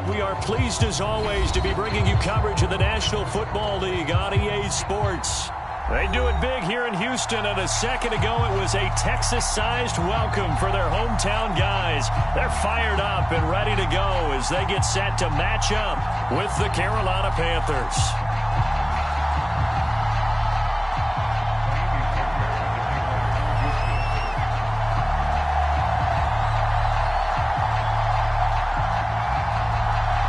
We are pleased as always to be bringing you coverage of the National Football League on EA Sports. They do it big here in Houston, and a second ago it was a Texas-sized welcome for their hometown guys. They're fired up and ready to go as they get set to match up with the Carolina Panthers.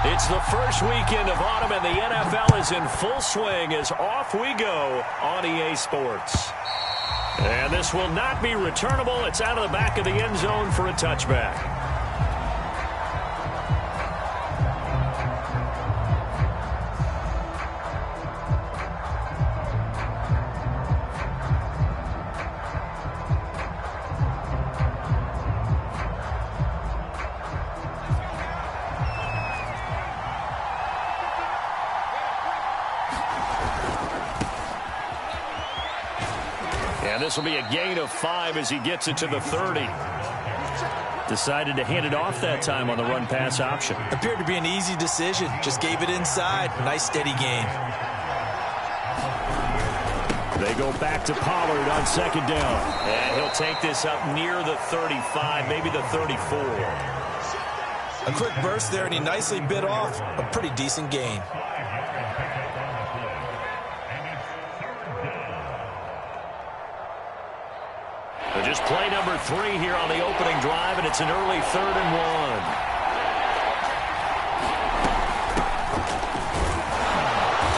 It's the first weekend of autumn, and the NFL is in full swing as off we go on EA Sports. And this will not be returnable. It's out of the back of the end zone for a touchback. And this will be a gain of 5 as he gets it to the 30. Decided to hand it off that time on the run-pass option. Appeared to be an easy decision. Just gave it inside. Nice, steady gain. They go back to Pollard on second down. And he'll take this up near the 35, maybe the 34. A quick burst there, and he nicely bit off a pretty decent gain. Just play number 3 here on the opening drive, and it's an early 3rd and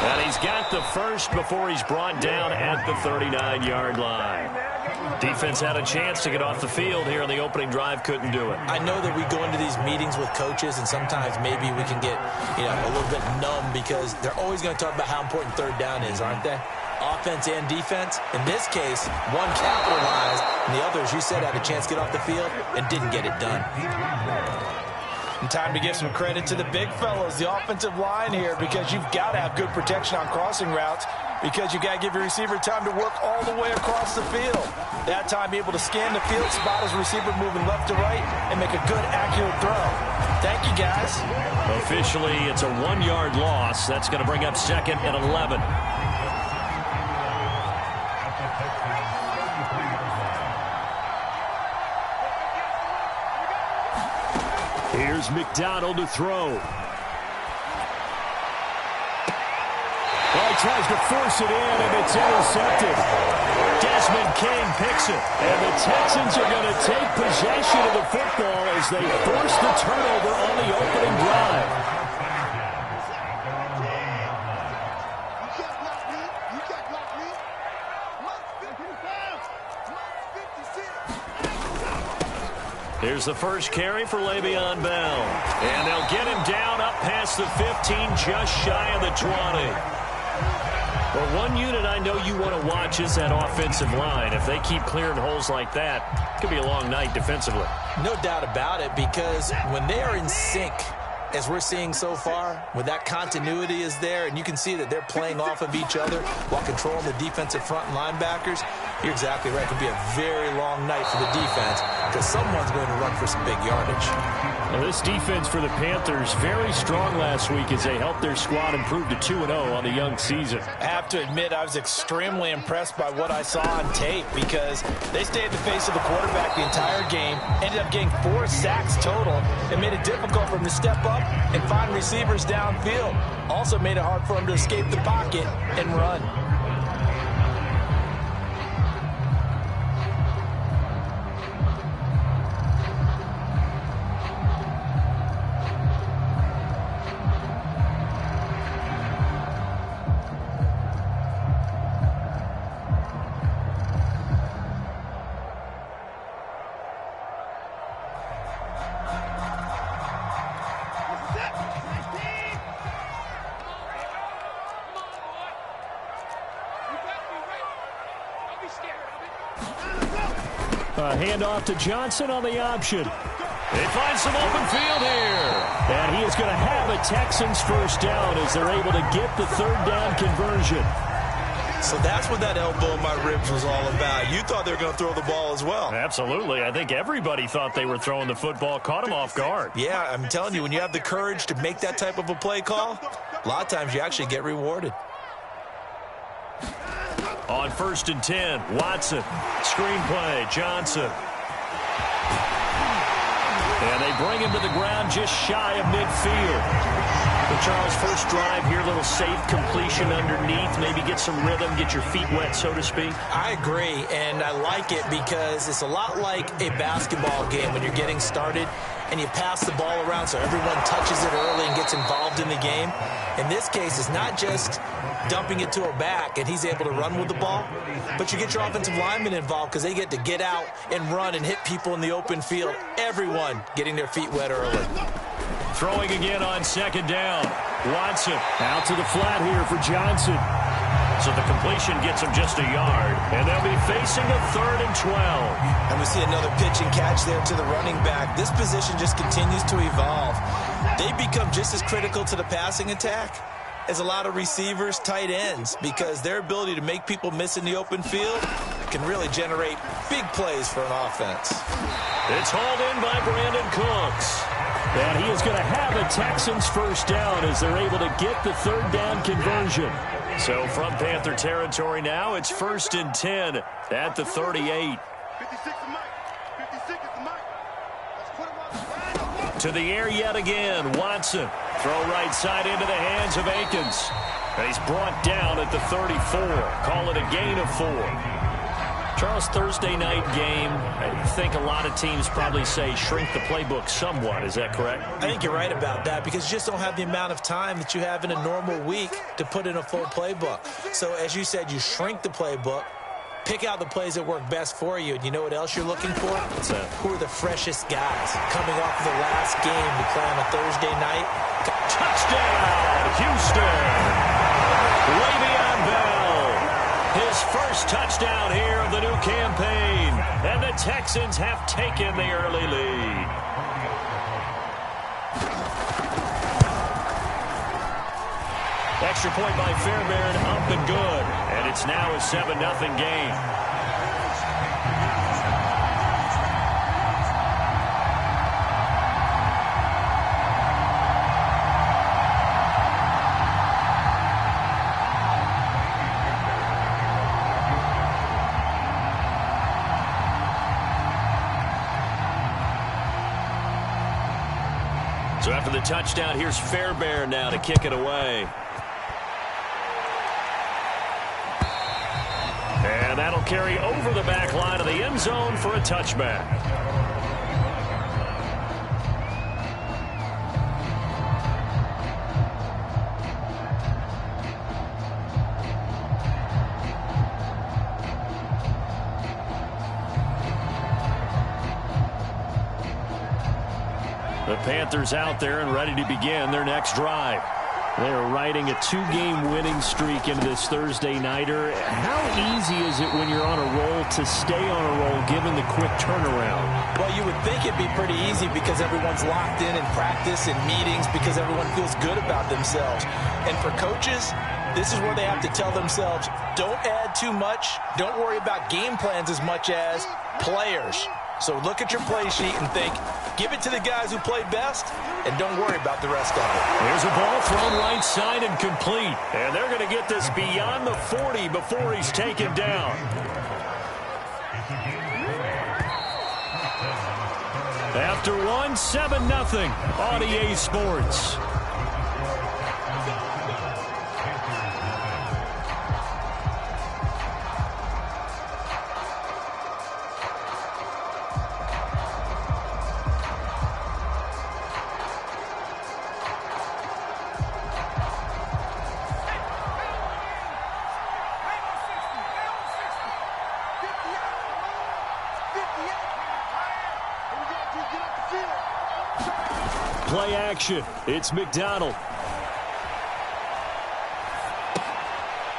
1. And he's got the first before he's brought down at the 39-yard line. Defense had a chance to get off the field here on the opening drive, couldn't do it. I know that we go into these meetings with coaches, and sometimes maybe we can get a little bit numb because they're always going to talk about how important third down is, aren't they? Offense and defense. In this case, one capitalized, and the other, as you said, had a chance to get off the field and didn't get it done. And time to give some credit to the big fellows, the offensive line here, because you've got to have good protection on crossing routes, because you've got to give your receiver time to work all the way across the field. That time, be able to scan the field, spot his receiver moving left to right, and make a good, accurate throw. Thank you, guys. Officially, it's a 1-yard loss. That's going to bring up 2nd and 11. Here's McDonald to throw. Well, he tries to force it in, and it's intercepted. Desmond King picks it. And the Texans are going to take possession of the football as they force the turnover on the opening drive. Here's the first carry for Le'Veon Bell. And they'll get him down up past the 15, just shy of the 20. Well, one unit I know you want to watch is that offensive line. If they keep clearing holes like that, it could be a long night defensively. No doubt about it, because when they are in sync, as we're seeing so far, when that continuity is there, and you can see that they're playing off of each other while controlling the defensive front and linebackers, you're exactly right. It could be a very long night for the defense because someone's going to run for some big yardage. Well, this defense for the Panthers, very strong last week as they helped their squad improve to 2-0 on the young season. I have to admit, I was extremely impressed by what I saw on tape because they stayed in the face of the quarterback the entire game, ended up getting 4 sacks total, and made it difficult for him to step up and find receivers downfield. Also made it hard for him to escape the pocket and run. Handoff to Johnson on the option. They find some open field here. And he is going to have a Texans first down as they're able to get the 3rd down conversion. So that's what that elbow in my ribs was all about. You thought they were going to throw the ball as well. Absolutely. I think everybody thought they were throwing the football, caught them off guard. Yeah, I'm telling you, when you have the courage to make that type of a play call, a lot of times you actually get rewarded. On 1st and 10, Watson. Screenplay, Johnson. And they bring him to the ground just shy of midfield. But Charles, first drive here, a little safe completion underneath. Maybe get some rhythm, get your feet wet, so to speak. I agree, and I like it because it's a lot like a basketball game when you're getting started and you pass the ball around so everyone touches it early and gets involved in the game. In this case, it's not just dumping it to a back and he's able to run with the ball, but you get your offensive linemen involved because they get to get out and run and hit people in the open field. Everyone getting their feet wet early. Throwing again on 2nd down. Watson out to the flat here for Johnson. So the completion gets him just a yard, and they'll be facing a 3rd and 12. And we see another pitch and catch there to the running back. This position just continues to evolve. They become just as critical to the passing attack as a lot of receivers, tight ends, because their ability to make people miss in the open field can really generate big plays for an offense. It's hauled in by Brandon Cooks. And he is going to have a Texans first down as they're able to get the 3rd down conversion. So from Panther territory now, it's 1st and 10 at the 38. To the air yet again, Watson. Throw right side into the hands of Akins. He's brought down at the 34. Call it a gain of 4. Charles, Thursday night game, I think a lot of teams probably say shrink the playbook somewhat. Is that correct? I think you're right about that because you just don't have the amount of time that you have in a normal week to put in a full playbook. So as you said, you shrink the playbook, pick out the plays that work best for you. And you know what else you're looking for? What's that? Who are the freshest guys coming off the last game to play on a Thursday night? Touchdown, Houston! Le'Veon Bell. His first touchdown here of the new campaign. And the Texans have taken the early lead. Extra point by Fairbairn, up and good. And it's now a 7-0 game. So after the touchdown, here's Fairbairn now to kick it away. And that'll carry over the back line of the end zone for a touchback. The Panthers out there and ready to begin their next drive. They're riding a 2-game winning streak into this Thursday nighter. How easy is it when you're on a roll to stay on a roll given the quick turnaround? Well, you would think it'd be pretty easy because everyone's locked in practice and meetings because everyone feels good about themselves. And for coaches, this is where they have to tell themselves, don't add too much. Don't worry about game plans as much as players. So look at your play sheet and think, give it to the guys who played best, and don't worry about the rest of it. There's a ball thrown right side and complete. And they're going to get this beyond the 40 before he's taken down. After 7-0 on EA Sports. Play action. It's McDonald.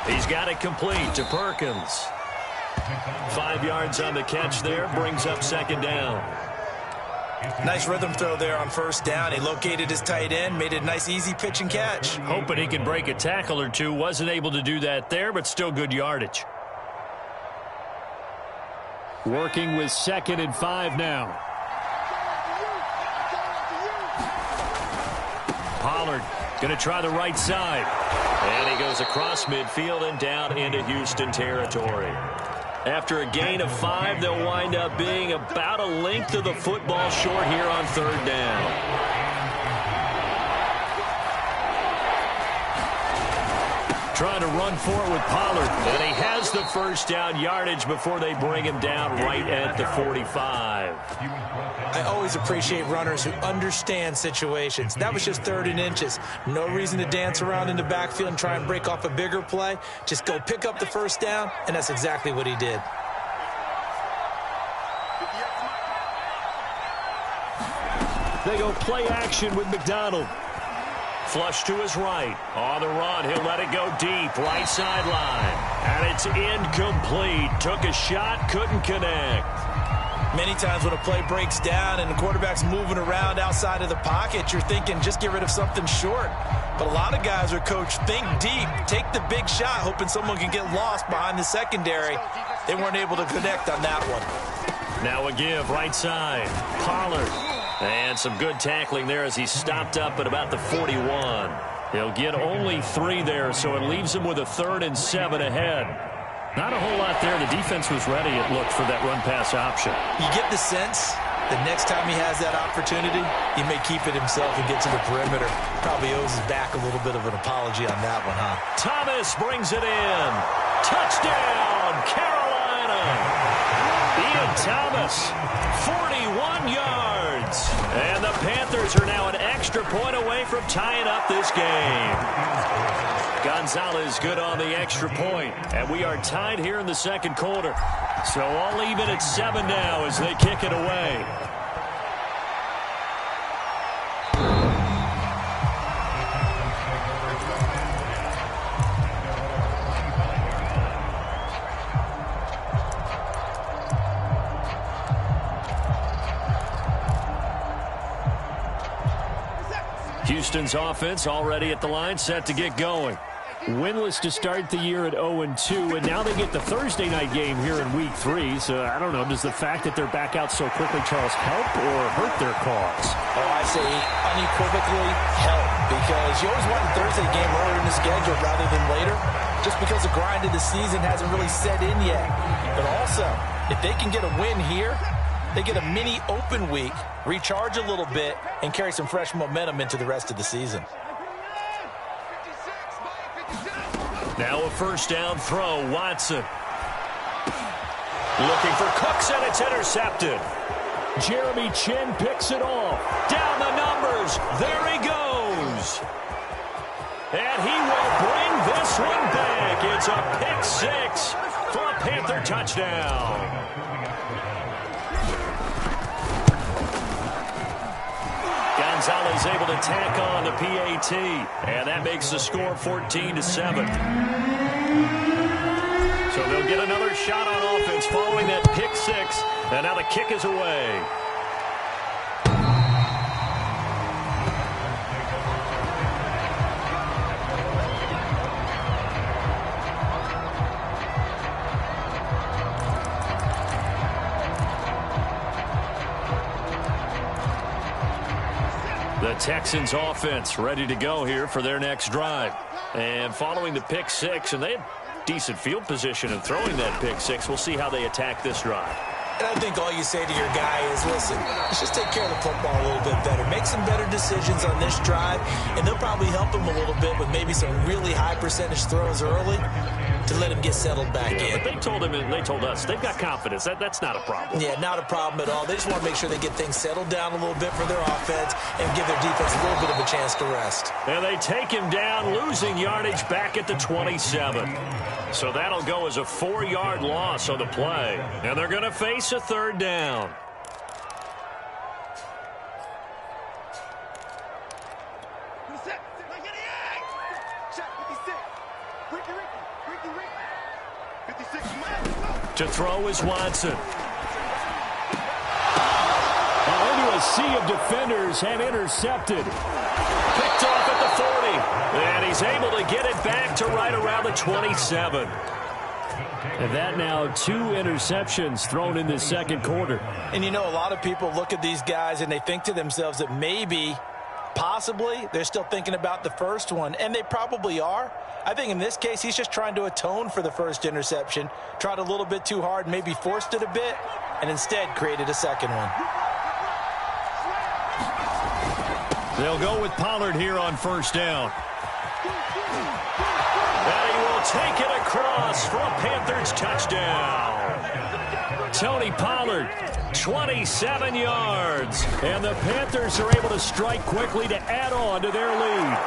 He's got it complete to Perkins. 5 yards on the catch there. Brings up 2nd down. Nice rhythm throw there on first down. He located his tight end, made it a nice easy pitch and catch. Hoping he can break a tackle or two. Wasn't able to do that there, but still good yardage. Working with 2nd and 5 now. Pollard going to try the right side. And he goes across midfield and down into Houston territory. After a gain of 5, they'll wind up being about a length of the football short here on 3rd down. Trying to run for it with Pollard. And he has the first down yardage before they bring him down right at the 45. I always appreciate runners who understand situations. That was just 3rd and inches. No reason to dance around in the backfield and try and break off a bigger play. Just go pick up the first down, and that's exactly what he did. They go play action with McDonald. Flush to his right. On the run, he'll let it go deep. Right sideline. And it's incomplete. Took a shot, couldn't connect. Many times when a play breaks down and the quarterback's moving around outside of the pocket, you're thinking just get rid of something short. But a lot of guys are coached, think deep, take the big shot, hoping someone can get lost behind the secondary. They weren't able to connect on that one. Now a give, right side. Pollard. And some good tackling there as he stopped up at about the 41. He'll get only 3 there, so it leaves him with a 3rd and 7 ahead. Not a whole lot there. The defense was ready, it looked, for that run-pass option. You get the sense the next time he has that opportunity, he may keep it himself and get to the perimeter. Probably owes his back a little bit of an apology on that one, huh? Thomas brings it in. Touchdown, Carolina. Ian Thomas, 41 yards. And the Panthers are now an extra point away from tying up this game. Gonzalez good on the extra point. And we are tied here in the 2nd quarter. So all even at 7 now as they kick it away. Houston's offense already at the line, set to get going. Winless to start the year at 0-2, and now they get the Thursday night game here in Week 3. So, I don't know, does the fact that they're back out so quickly, Charles, help or hurt their cause? Oh, I say unequivocally help, because you always want a Thursday game earlier in the schedule rather than later, just because the grind of the season hasn't really set in yet. But also, if they can get a win here, they get a mini open week, recharge a little bit, and carry some fresh momentum into the rest of the season. Now a first down throw, Watson. Looking for Cooks, and it's intercepted. Jeremy Chin picks it off. Down the numbers. There he goes. And he will bring this one back. It's a pick 6 for a Panther touchdown. Gonzalez able to tack on the PAT, and that makes the score 14-7. So they'll get another shot on offense following that pick 6, and now the kick is away. The Texans offense ready to go here for their next drive. And following the pick 6, and they had decent field position in throwing that pick 6. We'll see how they attack this drive. And I think all you say to your guy is, listen, let's just take care of the football a little bit better. Make some better decisions on this drive, and they'll probably help him a little bit with maybe some really high percentage throws early to let him get settled back in. But they told him, and they told us, they've got confidence. That's not a problem. Yeah, not a problem at all. They just want to make sure they get things settled down a little bit for their offense and give their defense a little bit of a chance to rest. And they take him down, losing yardage back at the 27. So that'll go as a 4-yard loss on the play. And they're going to face a third down. To throw is Watson. Into a a sea of defenders and intercepted. Picked off at the 40. And he's able to get it back to right around the 27. And that now 2 interceptions thrown in this second quarter. And you know, a lot of people look at these guys and they think to themselves that maybe, possibly, they're still thinking about the first one. And they probably are. I think in this case, he's just trying to atone for the first interception. Tried a little bit too hard, maybe forced it a bit, and instead created a second one. They'll go with Pollard here on first down. And he will take it across for a Panthers touchdown. Tony Pollard, 27 yards. And the Panthers are able to strike quickly to add on to their lead.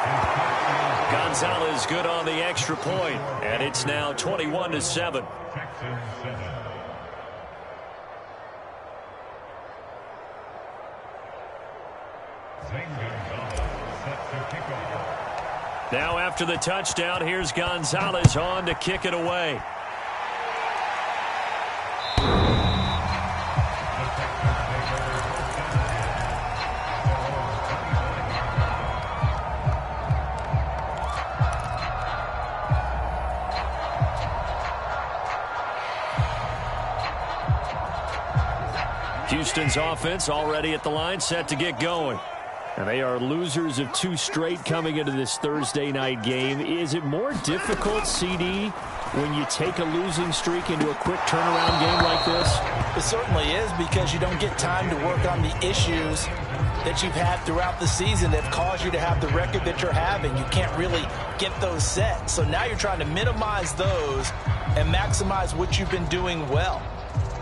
Gonzalez good on the extra point, and it's now 21-7. Now after the touchdown, here's Gonzalez on to kick it away. Houston's offense already at the line, set to get going. And they are losers of 2 straight coming into this Thursday night game. Is it more difficult, CD, when you take a losing streak into a quick turnaround game like this? It certainly is, because you don't get time to work on the issues that you've had throughout the season that have caused you to have the record that you're having. You can't really get those set. So now you're trying to minimize those and maximize what you've been doing well.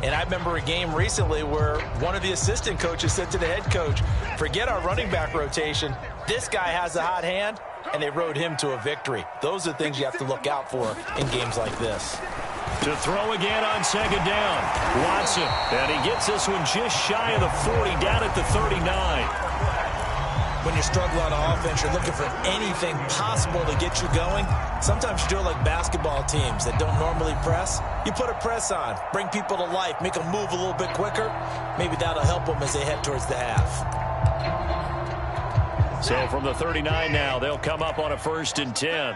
And I remember a game recently where one of the assistant coaches said to the head coach, forget our running back rotation. This guy has a hot hand, and they rode him to a victory. Those are things you have to look out for in games like this. To throw again on second down, Watson. And he gets this one just shy of the 40, down at the 39. When you struggle on offense, you're looking for anything possible to get you going. Sometimes you do it like basketball teams that don't normally press. You put a press on, bring people to life, make them move a little bit quicker. Maybe that'll help them as they head towards the half. So from the 39 now, they'll come up on a 1st and 10.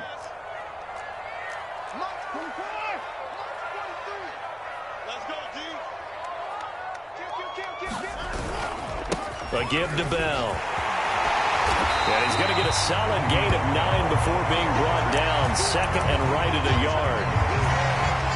A give to Bell. And he's going to get a solid gain of 9 before being brought down. Second and right at a yard.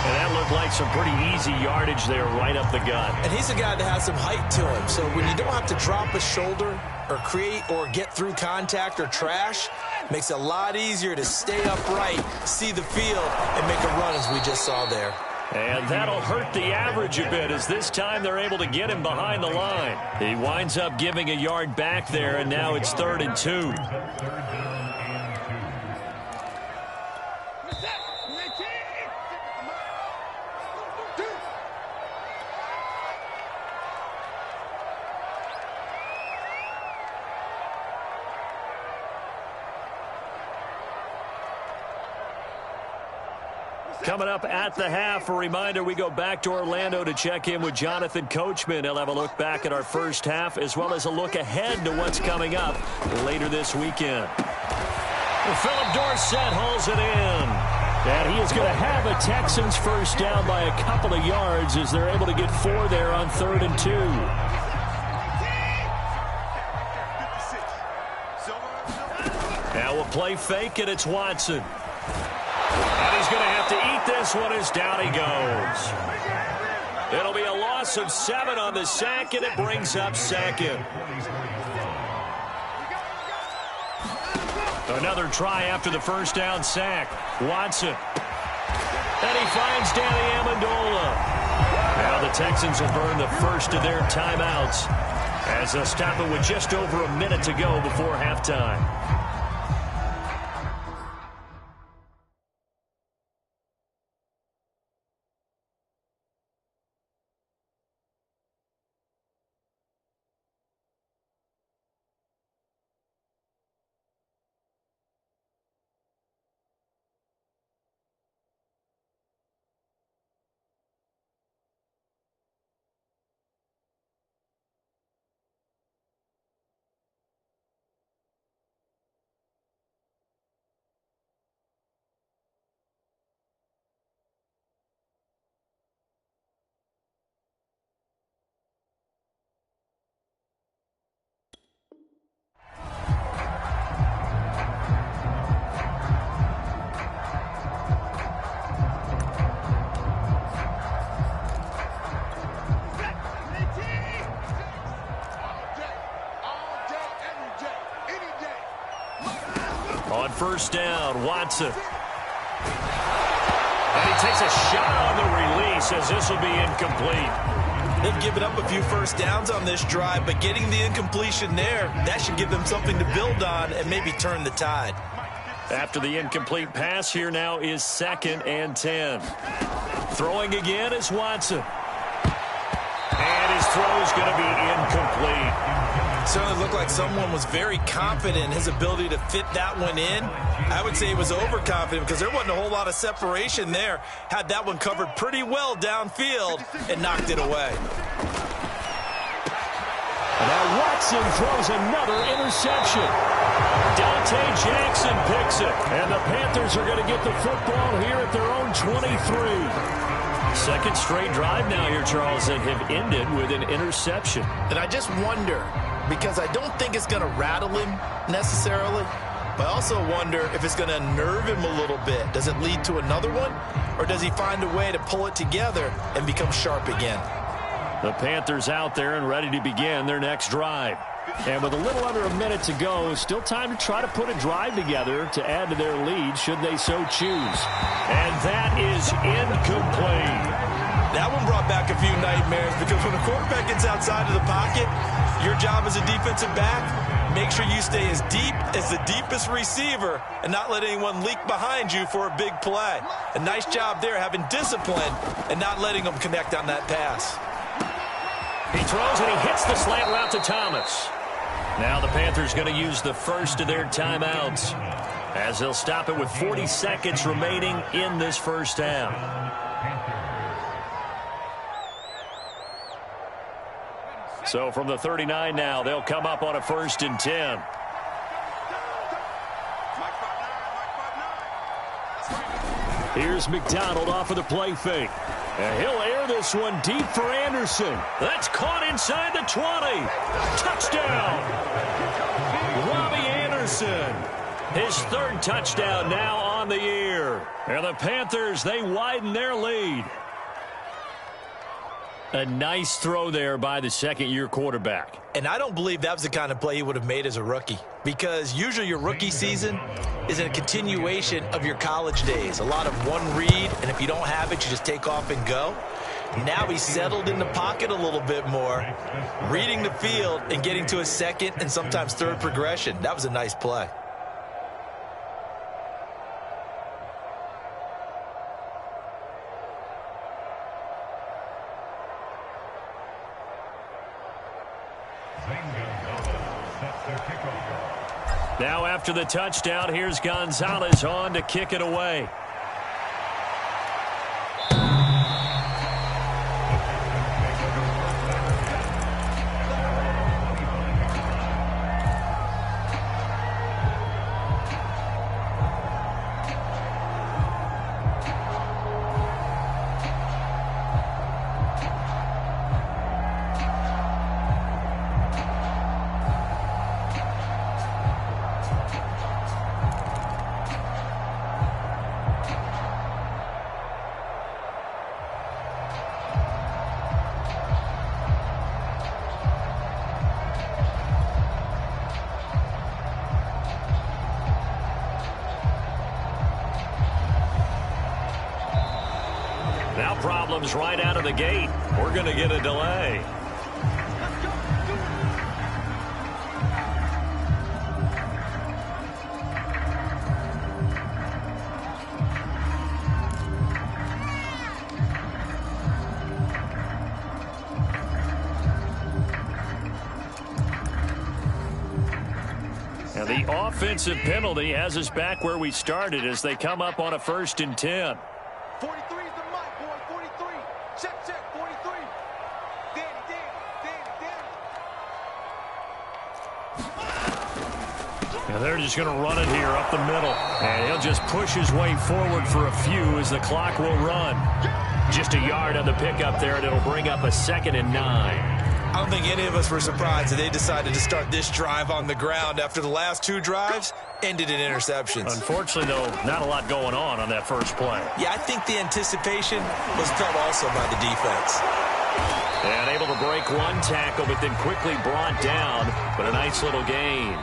And that looked like some pretty easy yardage there right up the gut. And he's a guy that has some height to him. So when you don't have to drop a shoulder or create or get through contact or trash, makes it a lot easier to stay upright, see the field, and make a run as we just saw there. And that'll hurt the average a bit, as this time they're able to get him behind the line. He winds up giving a yard back there, and now it's 3rd and 2. Coming up at the half, a reminder, we go back to Orlando to check in with Jonathan Coachman. He'll have a look back at our first half, as well as a look ahead to what's coming up later this weekend. Philip Dorsett hauls it in. And he is going to have a Texans first down by a couple of yards as they're able to get 4 there on 3rd and 2. Now we'll play fake, and it's Watson. And he's going to have to eat this one as down he goes. It'll be a loss of 7 on the sack, and it brings up 2nd. Another try after the first down sack. Watson. And he finds Danny Amendola. Now the Texans will burn the first of their timeouts as they'll stop it with just over a minute to go before halftime. On first down, Watson. And he takes a shot on the release as this will be incomplete. They've given up a few first downs on this drive, but getting the incompletion there, that should give them something to build on and maybe turn the tide. After the incomplete pass, here now is 2nd and 10. Throwing again is Watson. And his throw is going to be incomplete. Certainly looked like someone was very confident in his ability to fit that one in. I would say he was overconfident because there wasn't a whole lot of separation there. Had that one covered pretty well downfield and knocked it away. Now Watson throws another interception. Dante Jackson picks it. And the Panthers are going to get the football here at their own 23. Second straight drive now here, Charles, that have ended with an interception. And I just wonder, because I don't think it's going to rattle him necessarily, but I also wonder if it's going to unnerve him a little bit. Does it lead to another one? Or does he find a way to pull it together and become sharp again? The Panthers out there and ready to begin their next drive. And with a little under a minute to go, still time to try to put a drive together to add to their lead should they so choose. And that is incomplete. That one brought back a few nightmares because when the quarterback gets outside of the pocket, your job as a defensive back, make sure you stay as deep as the deepest receiver and not let anyone leak behind you for a big play. A nice job there having discipline and not letting them connect on that pass. He throws and he hits the slant route to Thomas. Now the Panthers going to use the first of their timeouts as they'll stop it with 40 seconds remaining in this first half. So from the 39 now, they'll come up on a 1st and 10. Here's McDonald off of the play fake. And he'll air this one deep for Anderson. That's caught inside the 20. Touchdown. Robbie Anderson. His 3rd touchdown now on the year. And the Panthers, they widen their lead. A nice throw there by the second-year quarterback. And I don't believe that was the kind of play he would have made as a rookie, because usually your rookie season is a continuation of your college days. A lot of one read, and if you don't have it, you just take off and go. Now he's settled in the pocket a little bit more, reading the field and getting to a second and sometimes third progression. That was a nice play. Now after the touchdown, here's Gonzalez on to kick it away. Problems right out of the gate. We're going to get a delay. And the offensive penalty has us back where we started as they come up on a 1st and 10. 43 is the mic, boy. 43. Check, 43. Danny. And they're just going to run it here up the middle. And he'll just push his way forward for a few as the clock will run. Just a yard on the pickup there, and it'll bring up a 2nd and 9. I don't think any of us were surprised that they decided to start this drive on the ground after the last 2 drives ended in interceptions. Unfortunately, though, not a lot going on that first play. Yeah, I think the anticipation was felt also by the defense. And able to break one tackle, but then quickly brought down, but a nice little gain.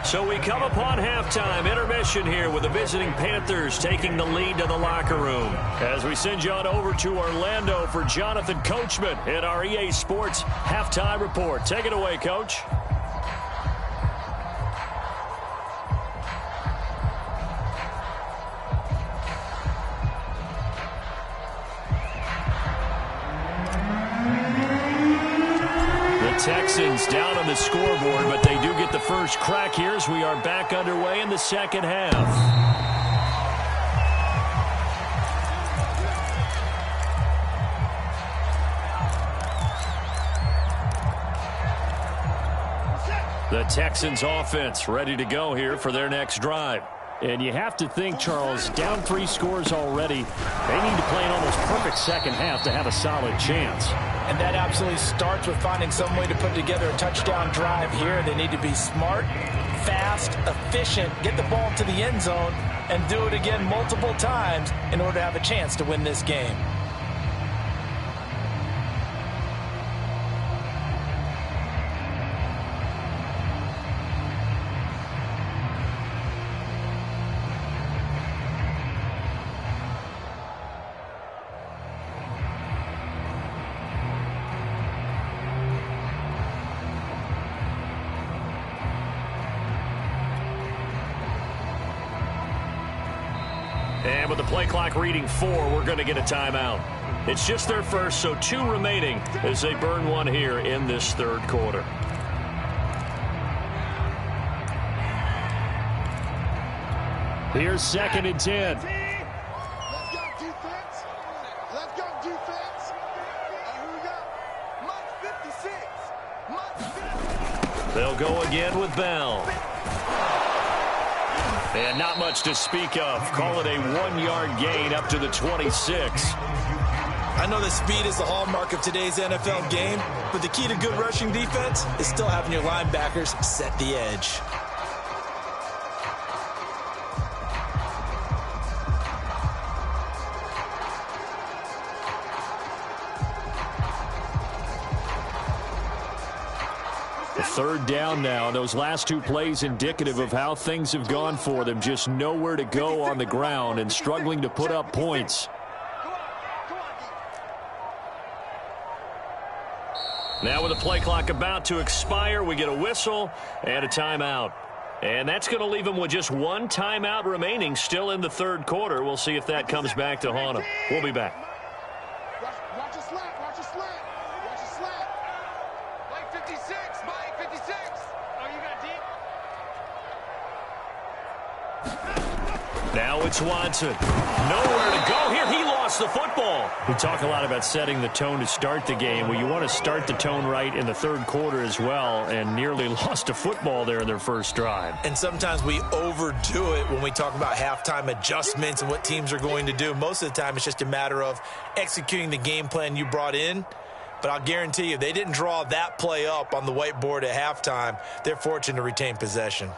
So we come upon halftime intermission here with the visiting Panthers taking the lead to the locker room. As we send you on over to Orlando for Jonathan Coachman in our EA Sports Halftime Report. Take it away, Coach. Texans down on the scoreboard, but they do get the first crack here as we are back underway in the second half. The Texans offense ready to go here for their next drive. And you have to think, Charles, down 3 scores already. They need to play an almost perfect second half to have a solid chance. And that absolutely starts with finding some way to put together a touchdown drive here. They need to be smart, fast, efficient, get the ball to the end zone, and do it again multiple times in order to have a chance to win this game. And with the play clock reading 4, we're going to get a timeout. It's just their first, so 2 remaining as they burn one here in this third quarter. Here's 2nd and 10. Let's go, defense. Let's go, defense. Here we go. Mike 56. Mike 50. They'll go again with Bell. And not much to speak of. Call it a 1-yard gain up to the 26. I know that speed is the hallmark of today's NFL game, but the key to good rushing defense is still having your linebackers set the edge. Third down now. Those last 2 plays indicative of how things have gone for them. Just nowhere to go on the ground and struggling to put up points. Now with the play clock about to expire, we get a whistle and a timeout. And that's going to leave them with just 1 timeout remaining still in the third quarter. We'll see if that comes back to haunt them. We'll be back. Watch your slant. Watch your slant. Watch your slant. Mike 56. Mike 56. Oh, you got deep? Now it's Watson. Nowhere to go here. He lost the football. We talk a lot about setting the tone to start the game. Well, you want to start the tone right in the third quarter as well, and nearly lost a football there in their first drive. And sometimes we overdo it when we talk about halftime adjustments and what teams are going to do. Most of the time, it's just a matter of executing the game plan you brought in. But I'll guarantee you, they didn't draw that play up on the whiteboard at halftime. They're fortunate to retain possession.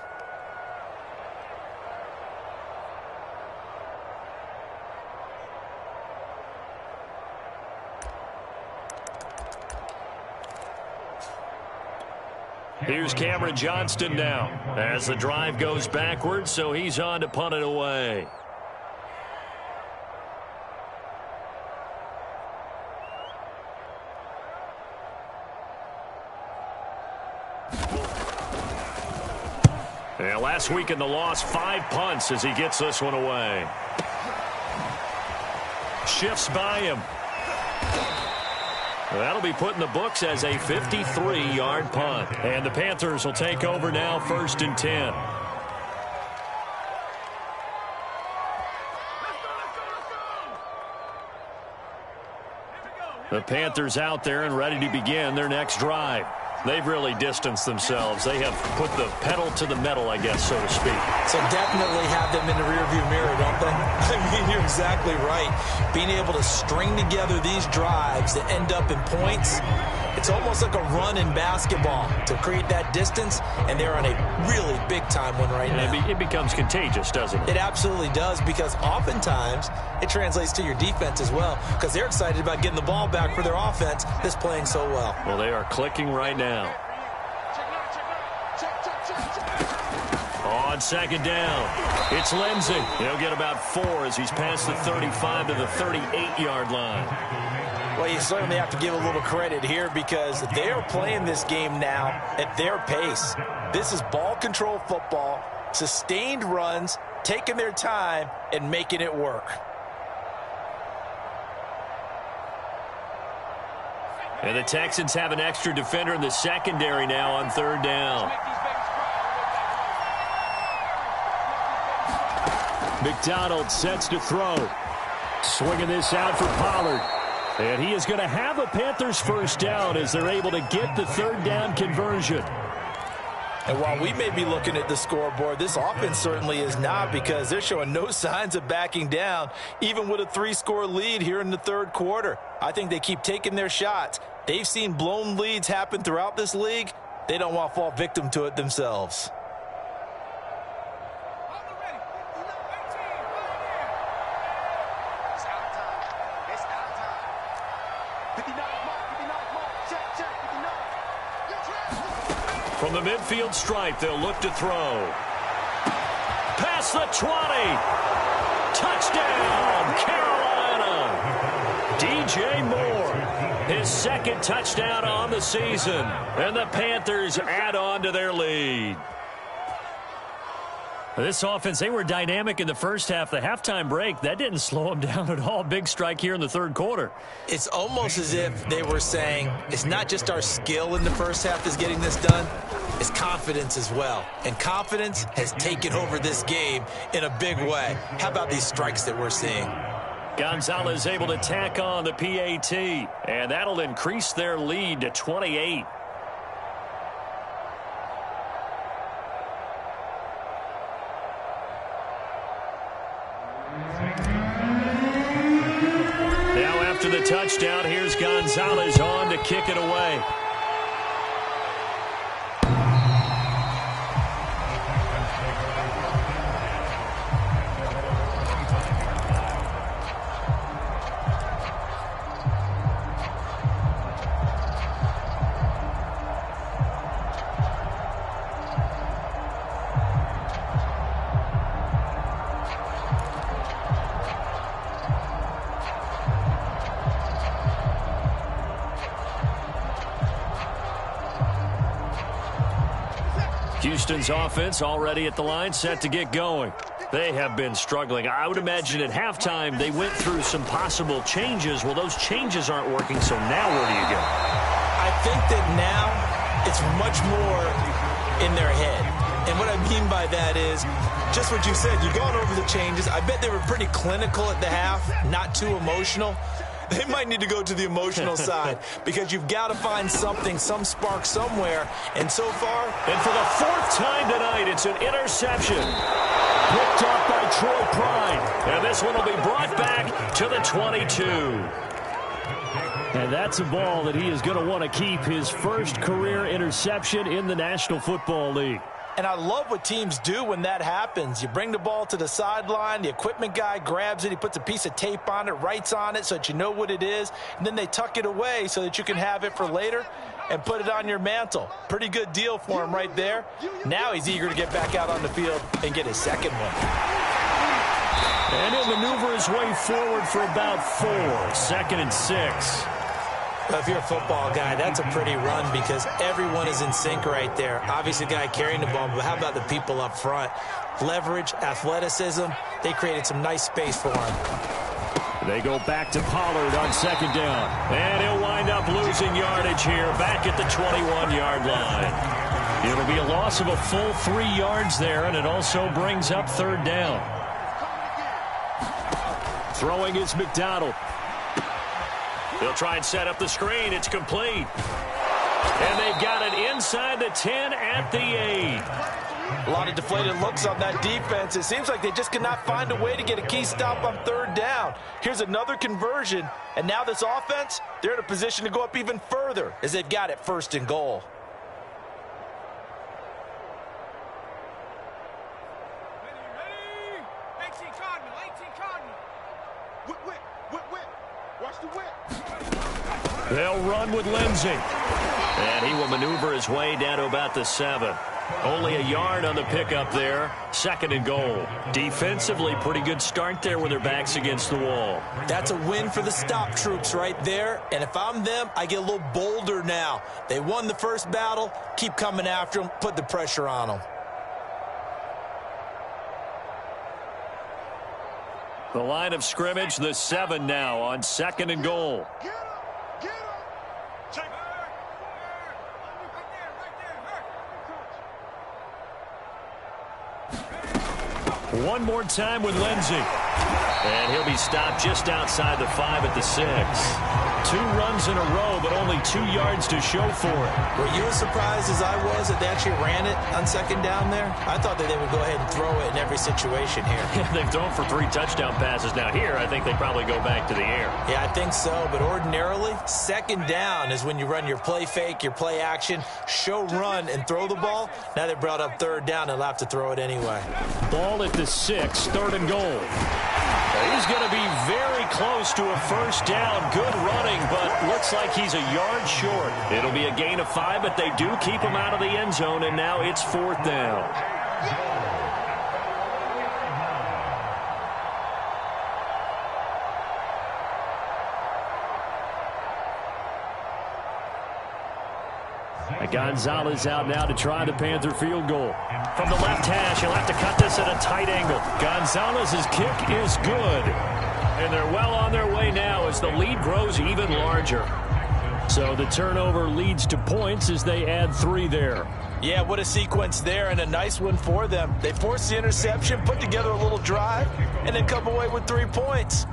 Here's Cameron Johnston now as the drive goes backwards, so he's on to punt it away. Yeah, last week in the loss, 5 punts as he gets this one away. Shifts by him. That'll be put in the books as a 53-yard punt. And the Panthers will take over now, 1st and 10. The Panthers out there and ready to begin their next drive. They've really distanced themselves. They have put the pedal to the metal, I guess, so to speak. So definitely have them in the rearview mirror, don't they? I mean, you're exactly right. Being able to string together these drives that end up in points, it's almost like a run in basketball to create that distance, and they're on a really big-time one right now. It becomes contagious, doesn't it? It absolutely does, because oftentimes it translates to your defense as well, because they're excited about getting the ball back for their offense that's playing so well. Well, they are clicking right now. Check. on second down. It's Lindsey. He'll get about 4 as he's past the 35 to the 38-yard line. Well, you certainly have to give a little credit here because they are playing this game now at their pace. This is ball control football, sustained runs, taking their time, and making it work. And the Texans have an extra defender in the secondary now on third down. McDonald sets to throw. Swinging this out for Pollard. And he is going to have a Panthers first down as they're able to get the third down conversion. And while we may be looking at the scoreboard, this offense certainly is not because they're showing no signs of backing down, even with a 3-score lead here in the third quarter. I think they keep taking their shots. They've seen blown leads happen throughout this league. They don't want to fall victim to it themselves. From the midfield stripe, they'll look to throw. Past the 20. Touchdown, Carolina. DJ Moore, his second touchdown on the season. And the Panthers add on to their lead. This offense, they were dynamic in the first half. The halftime break, that didn't slow them down at all. Big strike here in the third quarter. It's almost as if they were saying, it's not just our skill in the first half that's getting this done, it's confidence as well. And confidence has taken over this game in a big way. How about these strikes that we're seeing? Gonzalez able to tack on the PAT, and that'll increase their lead to 28. After the touchdown, here's Gonzalez on to kick it away. Houston's offense already at the line, set to get going. They have been struggling. I would imagine at halftime they went through some possible changes. Well, those changes aren't working, so now where do you go? I think that now it's much more in their head. And what I mean by that is just what you said. You've gone over the changes. I bet they were pretty clinical at the half, not too emotional. They might need to go to the emotional side because you've got to find something, some spark somewhere. And so far, and for the 4th time tonight, it's an interception. Picked up by Troy Pride. And this one will be brought back to the 22. And that's a ball that he is going to want to keep, his first career interception in the National Football League. And I love what teams do when that happens. You bring the ball to the sideline, the equipment guy grabs it, he puts a piece of tape on it, writes on it so that you know what it is, and then they tuck it away so that you can have it for later and put it on your mantle. Pretty good deal for him right there. Now he's eager to get back out on the field and get his second one. And he'll maneuver his way forward for about 4. 2nd and 6. Well, if you're a football guy, that's a pretty run because everyone is in sync right there. Obviously, the guy carrying the ball, but how about the people up front? Leverage, athleticism, they created some nice space for him. They go back to Pollard on 2nd down. And he'll wind up losing yardage here back at the 21-yard line. It'll be a loss of a full 3 yards there, and it also brings up 3rd down. Throwing is McDonald. They'll try and set up the screen. It's complete. And they've got it inside the 10 at the 8. A lot of deflated looks on that defense. It seems like they just cannot find a way to get a key stop on 3rd down. Here's another conversion. And now this offense, they're in a position to go up even further as they've got it 1st and goal. They'll run with Lindsey. And he will maneuver his way down to about the 7. Only a yard on the pickup there. 2nd and goal. Defensively, pretty good start there with their backs against the wall. That's a win for the stop troops right there. And if I'm them, I get a little bolder now. They won the first battle. Keep coming after them. Put the pressure on them. The line of scrimmage, the 7 now on 2nd and goal. One more time with Lindsey. And he'll be stopped just outside the 5 at the 6. 2 runs in a row, but only 2 yards to show for it. Were you as surprised as I was that they actually ran it on 2nd down there? I thought that they would go ahead and throw it in every situation here. They've thrown for 3 touchdown passes. Now here, I think they probably go back to the air. Yeah, I think so. But ordinarily, 2nd down is when you run your play fake, your play action, show run, and throw the ball. Now they brought up 3rd down. They'll have to throw it anyway. Ball at the 6, 3rd and goal. He's going to be very close to a first down. Good running, but looks like he's a yard short. It'll be a gain of 5, but they do keep him out of the end zone, and now it's 4th down. Gonzalez out now to try the Panther field goal. From the left hash, he'll have to cut this at a tight angle. Gonzalez's kick is good. And they're well on their way now as the lead grows even larger. So the turnover leads to points as they add 3 there. Yeah, what a sequence there, and a nice one for them. They forced the interception, put together a little drive, and then come away with 3 points.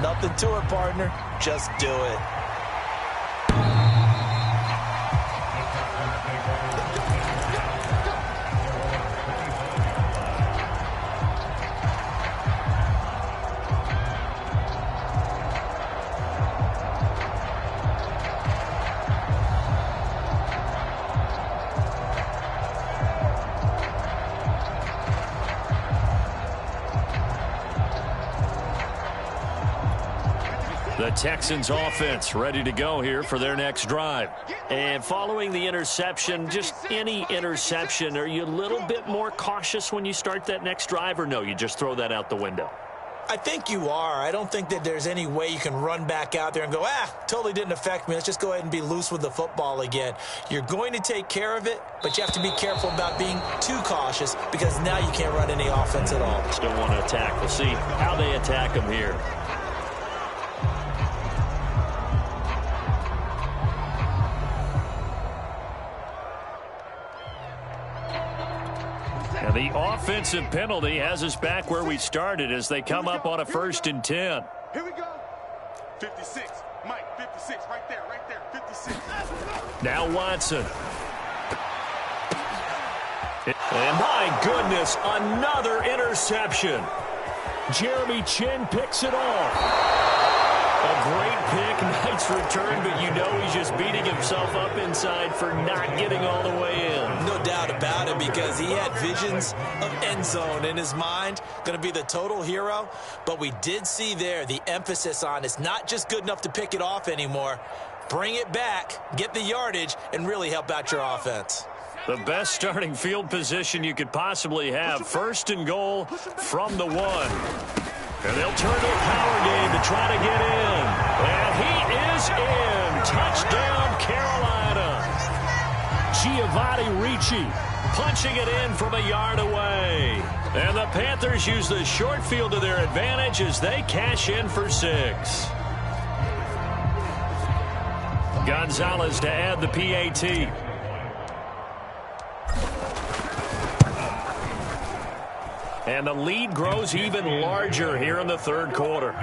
Nothing to it, partner. Just do it. The Texans offense ready to go here for their next drive. And following the interception, just any interception, are you a little bit more cautious when you start that next drive, or no, you just throw that out the window? I think you are. I don't think that there's any way you can run back out there and go, totally didn't affect me. Let's just go ahead and be loose with the football again. You're going to take care of it, but you have to be careful about being too cautious because now you can't run any offense at all. Still want to attack. We'll see how they attack them here. And the offensive penalty has us back where we started as they come up on a 1st and 10. Here we go. 56. Mike, 56. Right there, 56. Now Watson. And my goodness, another interception. Jeremy Chinn picks it off. A great pick, nice return, but you know he's just beating himself up inside for not getting all the way in. No doubt about it, because he had visions of end zone in his mind. Going to be the total hero. But we did see there the emphasis on it's not just good enough to pick it off anymore. Bring it back, get the yardage, and really help out your offense. The best starting field position you could possibly have. 1st and goal from the 1. And they'll turn to a power game to try to get in. And he is in. Touchdown, Carolina. Giovanni Ricci punching it in from a yard away. And the Panthers use the short field to their advantage as they cash in for 6. Gonzalez to add the PAT. And the lead grows even larger here in the 3rd quarter.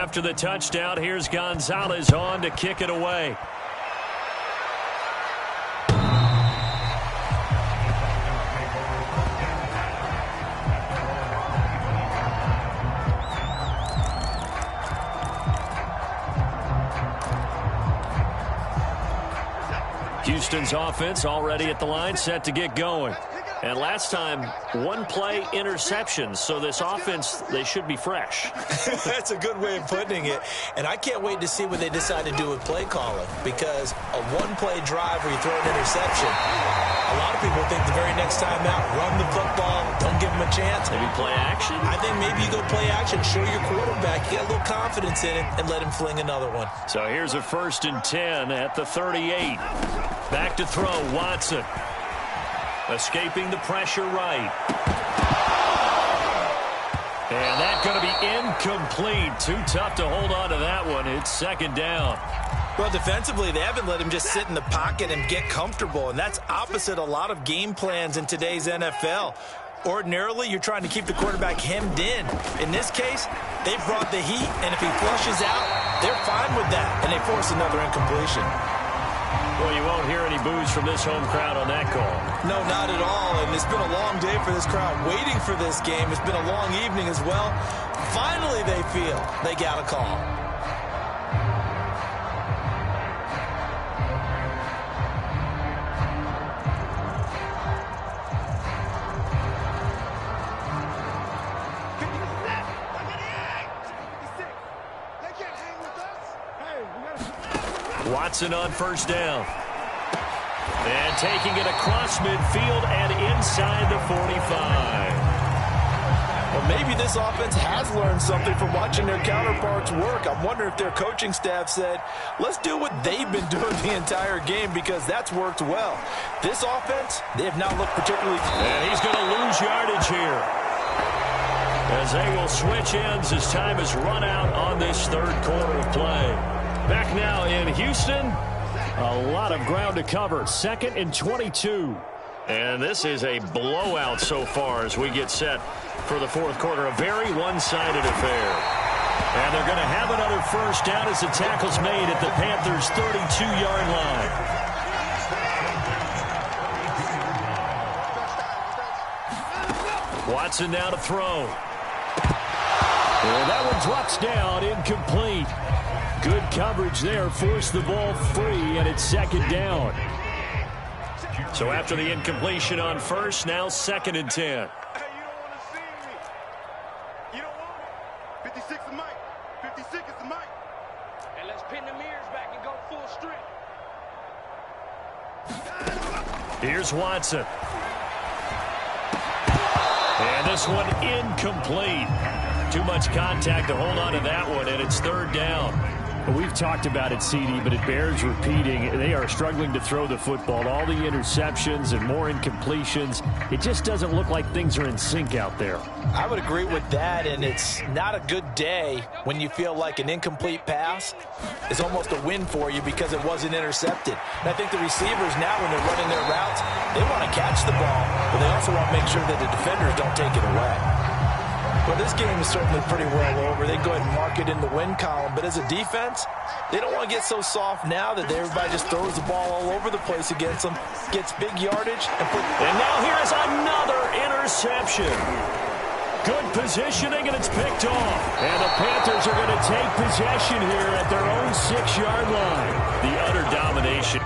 after the touchdown. Here's Gonzalez on to kick it away. Houston's offense already at the line, set to get going. And last time, one play interceptions. So this offense, they should be fresh. That's a good way of putting it. And I can't wait to see what they decide to do with play calling, because a one-play drive where you throw an interception, a lot of people think the very next time out, run the football, don't give them a chance. Maybe play action? I think maybe you go play action, show your quarterback, get a little confidence in it, and let him fling another one. So here's a 1st and 10 at the 38. Back to throw, Watson. Escaping the pressure right. And that's going to be incomplete. Too tough to hold on to that one. It's 2nd down. Well, defensively, they haven't let him just sit in the pocket and get comfortable, and that's opposite a lot of game plans in today's NFL. Ordinarily, you're trying to keep the quarterback hemmed in. In this case, they brought the heat, and if he flushes out, they're fine with that, and they force another incompletion. Well, you won't hear any boos from this home crowd on that call. No, not at all, and it's been a long day for this crowd waiting for this game. It's been a long evening as well. Finally, they feel they got a call. Watson on 1st down. And taking it across midfield and inside the 45. Well, maybe this offense has learned something from watching their counterparts work. I'm wondering if their coaching staff said, let's do what they've been doing the entire game, because that's worked well. This offense, they have not looked particularly... And he's going to lose yardage here, as they will switch ends as time has run out on this 3rd quarter of play. Back now in Houston, a lot of ground to cover. 2nd and 22. And this is a blowout so far as we get set for the 4th quarter. A very one-sided affair. And they're going to have another 1st down as the tackle's made at the Panthers' 32-yard line. Watson now to throw. And that one drops down, incomplete. Good coverage there, forced the ball free, and it's 2nd down. So after the incompletion on 1st, now 2nd and 10. Hey, you don't want to see me. You don't want it. 56 is Mike. 56 is Mike. And let's pin the mirrors back and go full strength. Here's Watson. And this one incomplete. Too much contact to hold on to that one, and it's 3rd down. We've talked about it, CD, but it bears repeating. They are struggling to throw the football. All the interceptions and more incompletions. It just doesn't look like things are in sync out there. I would agree with that, and it's not a good day when you feel like an incomplete pass is almost a win for you because it wasn't intercepted. And I think the receivers now, when they're running their routes, they want to catch the ball, but they also want to make sure that the defenders don't take it away. Well, this game is certainly pretty well over. They go ahead and mark it in the win column. But as a defense, they don't want to get so soft now that everybody just throws the ball all over the place against them, gets big yardage. And now here's another interception. Good positioning, and it's picked off. And the Panthers are going to take possession here at their own 6-yard line. The utter domination.